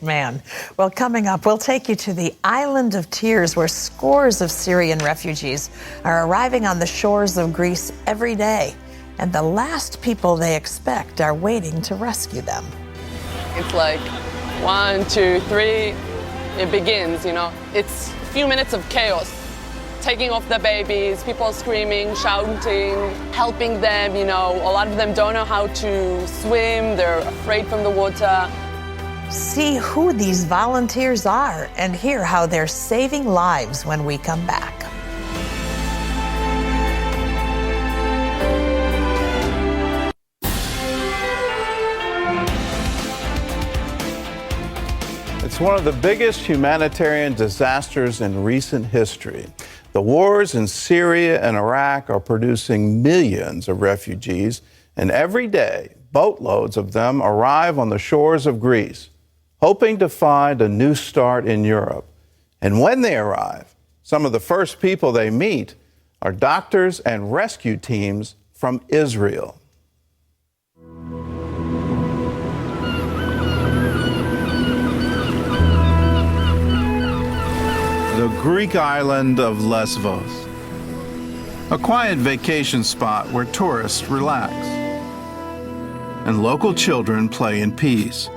man. Well, coming up, we'll take you to the Island of Tears, where scores of Syrian refugees are arriving on the shores of Greece every day. And the last people they expect are waiting to rescue them. It's like 1, 2, 3, it begins, It's a few minutes of chaos. Taking off the babies, people screaming, shouting, helping them, A lot of them don't know how to swim, they're afraid from the water. See who these volunteers are and hear how they're saving lives when we come back. It's one of the biggest humanitarian disasters in recent history. The wars in Syria and Iraq are producing millions of refugees, and every day, boatloads of them arrive on the shores of Greece, hoping to find a new start in Europe. And when they arrive, some of the first people they meet are doctors and rescue teams from Israel. The Greek island of Lesbos, a quiet vacation spot where tourists relax and local children play in peace.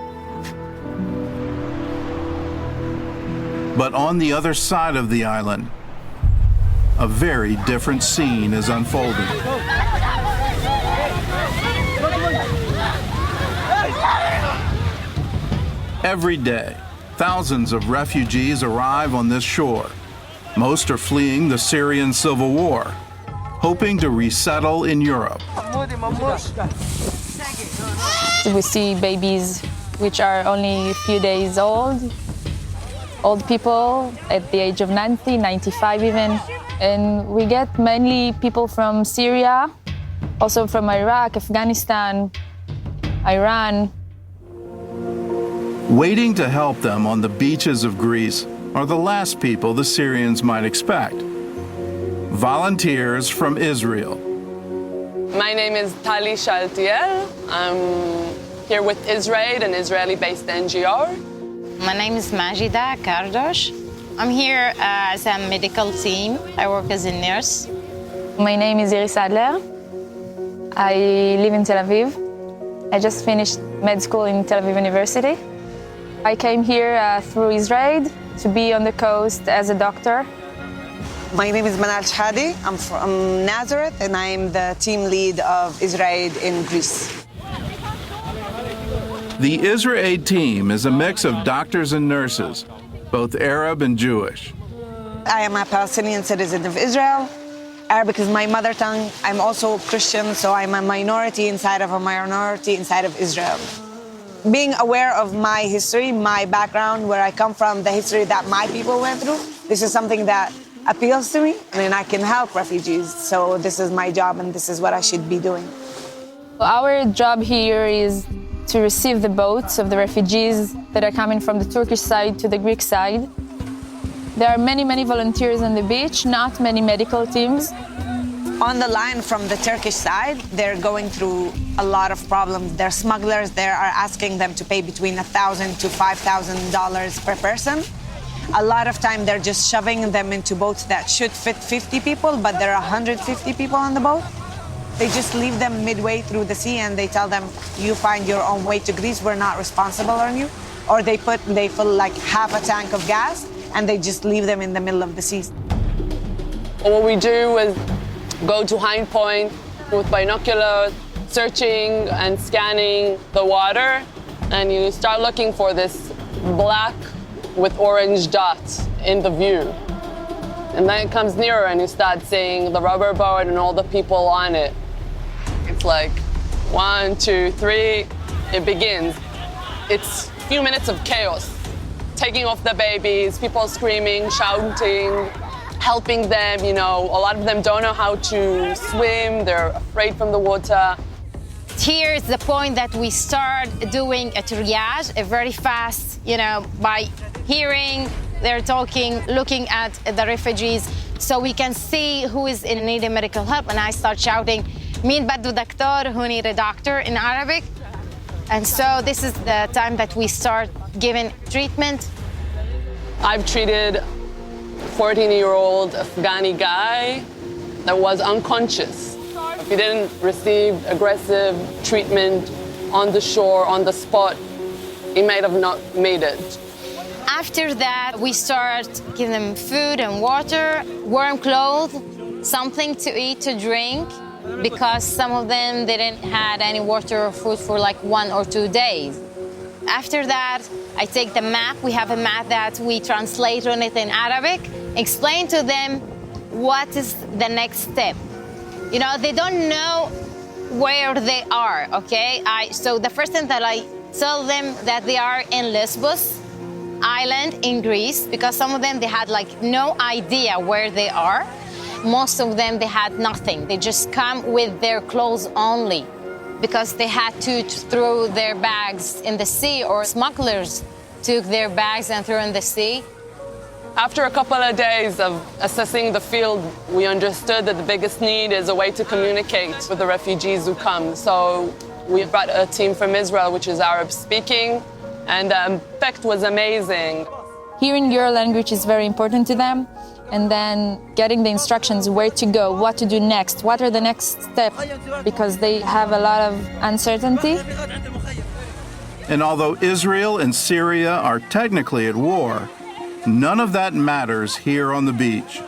But on the other side of the island, a very different scene is unfolding. Every day, thousands of refugees arrive on this shore. Most are fleeing the Syrian civil war, hoping to resettle in Europe. We see babies which are only a few days old people at the age of 90, 95 even. And we get mainly people from Syria, also from Iraq, Afghanistan, Iran. Waiting to help them on the beaches of Greece are the last people the Syrians might expect. Volunteers from Israel. My name is Tali Shaltiel. I'm here with Israel, an Israeli-based NGO. My name is Majida Kardosh. I'm here as a medical team. I work as a nurse. My name is Iris Adler. I live in Tel Aviv. I just finished med school in Tel Aviv University. I came here through Israel to be on the coast as a doctor. My name is Manal Shadi. I'm from Nazareth, and I'm the team lead of Israel in Greece. The Israel team is a mix of doctors and nurses, both Arab and Jewish. I am a Palestinian citizen of Israel. Arabic is my mother tongue. I'm also Christian, so I'm a minority inside of a minority inside of Israel. Being aware of my history, my background, where I come from, the history that my people went through, this is something that appeals to me, and I can help refugees. So this is my job, and this is what I should be doing. Our job here is to receive the boats of the refugees that are coming from the Turkish side to the Greek side. There are many, many volunteers on the beach, not many medical teams. On the line from the Turkish side, they're going through a lot of problems. Their smugglers there are asking them to pay between $1,000 to $5,000 per person. A lot of time they're just shoving them into boats that should fit 50 people, but there are 150 people on the boat. They just leave them midway through the sea and they tell them, you find your own way to Greece, we're not responsible on you. Or they fill like half a tank of gas and they just leave them in the middle of the sea. What we do is go to Hind Point with binoculars, searching and scanning the water, and you start looking for this black with orange dots in the view. And then it comes nearer and you start seeing the rubber boat and all the people on it. It's like 1, 2, 3, it begins. It's a few minutes of chaos. Taking off the babies, people screaming, shouting, helping them, A lot of them don't know how to swim, they're afraid from the water. Here is the point that we start doing a triage, a very fast, by hearing, they're talking, looking at the refugees, so we can see who is in need of medical help. And I start shouting, Min baddu doctor, who need a doctor in Arabic. And so this is the time that we start given treatment. I've treated a 14-year-old Afghani guy that was unconscious. If he didn't receive aggressive treatment on the shore, on the spot, he might have not made it. After that, we start giving them food and water, warm clothes, something to eat, to drink, because some of them didn't have any water or food for like 1 or 2 days. After that, I take the map. We have a map that we translate on it in Arabic, explain to them what is the next step. You know, they don't know where they are, okay? So the first thing that I tell them that they are in Lesbos island in Greece, because some of them, they had like no idea where they are. Most of them, they had nothing. They just come with their clothes only, because they had to throw their bags in the sea, or smugglers took their bags and threw in the sea. After a couple of days of assessing the field, we understood that the biggest need is a way to communicate with the refugees who come. So we brought a team from Israel, which is Arab-speaking, and the effect was amazing. Hearing your language is very important to them, and then getting the instructions where to go, what to do next, what are the next steps, because they have a lot of uncertainty. And although Israel and Syria are technically at war, none of that matters here on the beach.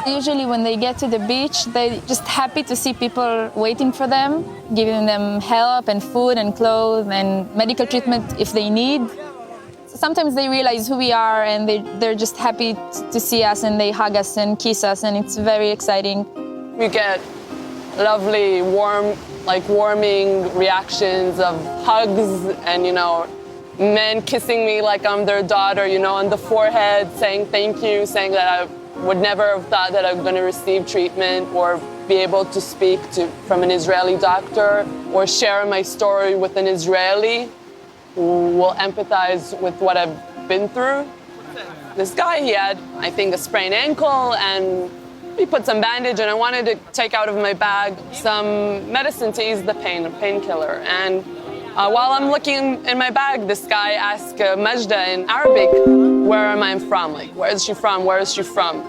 Usually when they get to the beach, they're just happy to see people waiting for them, giving them help and food and clothes and medical treatment if they need. Sometimes they realize who we are, and they're just happy to see us, and they hug us and kiss us, and it's very exciting. We get lovely, warming reactions of hugs and, men kissing me like I'm their daughter, on the forehead, saying thank you, saying that I would never have thought that I'm going to receive treatment or be able to speak from an Israeli doctor or share my story with an Israeli who will empathize with what I've been through. This guy, he had, I think, a sprained ankle, and he put some bandage, and I wanted to take out of my bag some medicine to ease the pain, a painkiller. And while I'm looking in my bag, this guy asked Majda in Arabic, where am I from? Like, where is she from? Where is she from?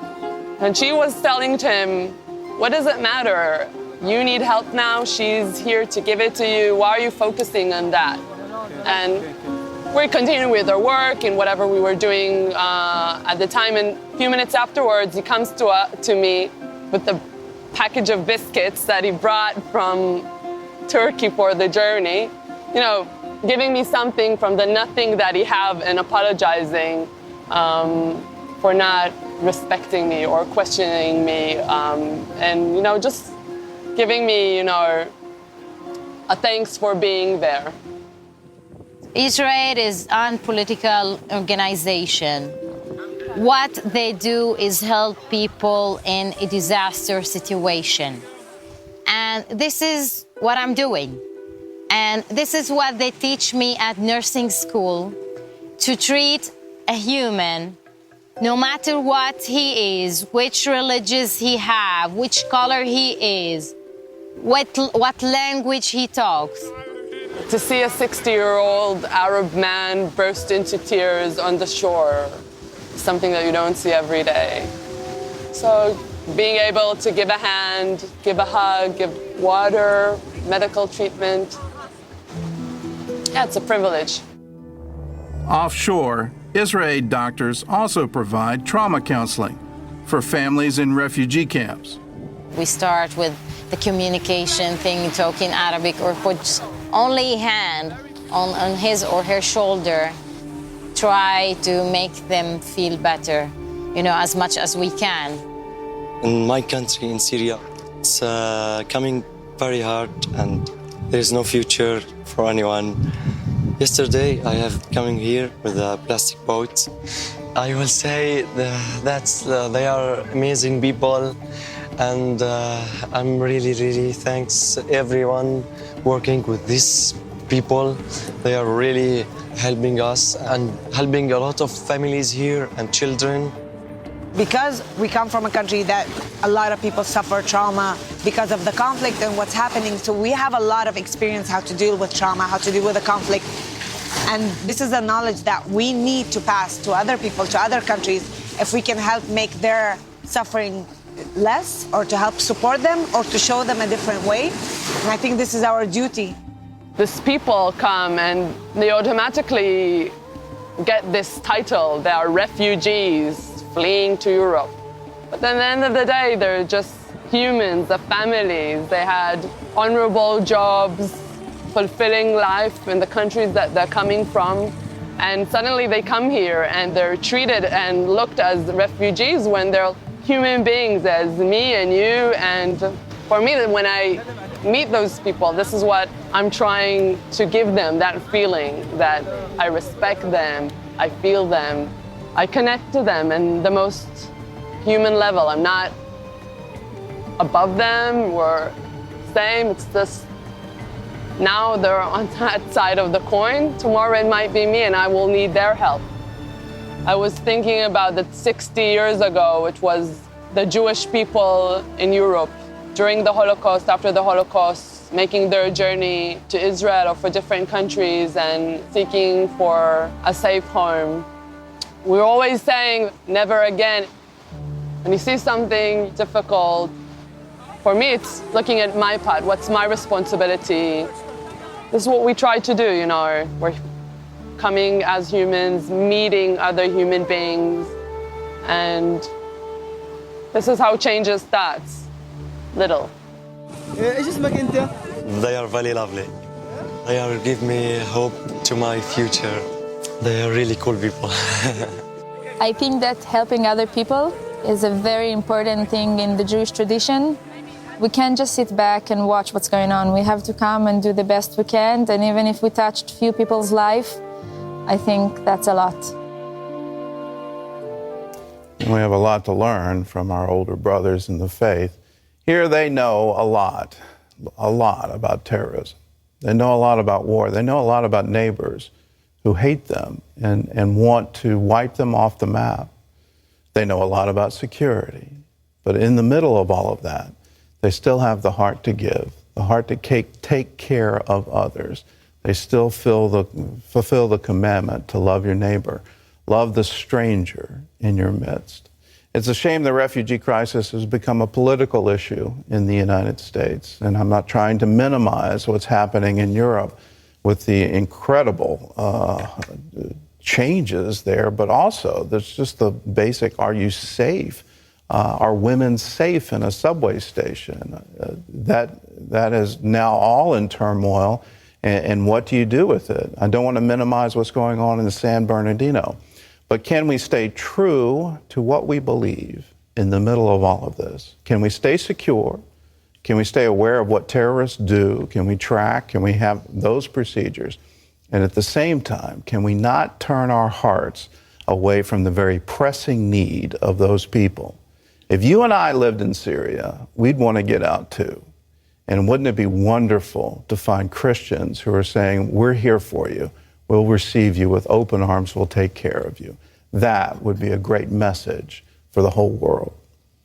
And she was telling to him, what does it matter? You need help now. She's here to give it to you. Why are you focusing on that? And we continued with our work and whatever we were doing at the time. And a few minutes afterwards, he comes to me with a package of biscuits that he brought from Turkey for the journey. Giving me something from the nothing that he have and apologizing for not respecting me or questioning me. And, just giving me, a thanks for being there. Israel is an political organization. What they do is help people in a disaster situation. And this is what I'm doing. And this is what they teach me at nursing school, to treat a human, no matter what he is, which religions he have, which color he is, what language he talks. To see a 60-year-old Arab man burst into tears on the shore, something that you don't see every day. So being able to give a hand, give a hug, give water, medical treatment, it's a privilege. Offshore, Israeli doctors also provide trauma counseling for families in refugee camps. We start with the communication thing, talking Arabic, or put only hand on his or her shoulder, try to make them feel better, as much as we can. In my country, in Syria, it's coming very hard, and there's no future for anyone. Yesterday, I have coming here with a plastic boat. I will say that they are amazing people, and I'm really, really thanks everyone working with these people. They are really helping us and helping a lot of families here and children. Because we come from a country that a lot of people suffer trauma because of the conflict and what's happening, so we have a lot of experience how to deal with trauma, how to deal with the conflict. And this is a knowledge that we need to pass to other people, to other countries, if we can help make their suffering less, or to help support them, or to show them a different way. And I think this is our duty. These people come and they automatically get this title. They are refugees fleeing to Europe. But at the end of the day, they're just humans, the families. They had honorable jobs, fulfilling life in the countries that they're coming from. And suddenly they come here and they're treated and looked as refugees when they're human beings, as me and you. And for me, when I meet those people, this is what I'm trying to give them, that feeling that I respect them, I feel them, I connect to them in the most human level. I'm not above them, we're same, it's just now they're on that side of the coin. Tomorrow it might be me and I will need their help. I was thinking about that 60 years ago, which was the Jewish people in Europe during the Holocaust, after the Holocaust, making their journey to Israel or for different countries and seeking for a safe home. We're always saying, never again. When you see something difficult, for me, it's looking at my part. What's my responsibility? This is what we try to do, you know. We're coming as humans, meeting other human beings, and this is how change starts. Little. They are very lovely. They are give me hope to my future. They are really cool people. I think that helping other people is a very important thing in the Jewish tradition. We can't just sit back and watch what's going on. We have to come and do the best we can. And even if we touched few people's life, I think that's a lot. We have a lot to learn from our older brothers in the faith. Here they know a lot about terrorism. They know a lot about war. They know a lot about neighbors who hate them and want to wipe them off the map. They know a lot about security. But in the middle of all of that, they still have the heart to give, the heart to take care of others. They still fulfill the commandment to love your neighbor, love the stranger in your midst. It's a shame the refugee crisis has become a political issue in the United States, and I'm not trying to minimize what's happening in Europe with the incredible changes there, but also there's just the basic, are you safe? Are women safe in a subway station? That is now all in turmoil, and what do you do with it? I don't want to minimize what's going on in San Bernardino, but can we stay true to what we believe in the middle of all of this? Can we stay secure? Can we stay aware of what terrorists do? Can we track? Can we have those procedures? And at the same time, can we not turn our hearts away from the very pressing need of those people? If you and I lived in Syria, we'd want to get out too. And wouldn't it be wonderful to find Christians who are saying, we're here for you, we'll receive you with open arms, we'll take care of you. That would be a great message for the whole world.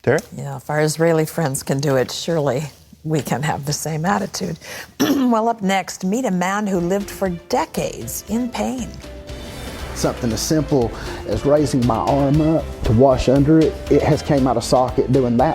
Terry? Yeah, if our Israeli friends can do it, surely we can have the same attitude. Well, up next, meet a man who lived for decades in pain. Something as simple as raising my arm up to wash under it, it has came out of socket doing that.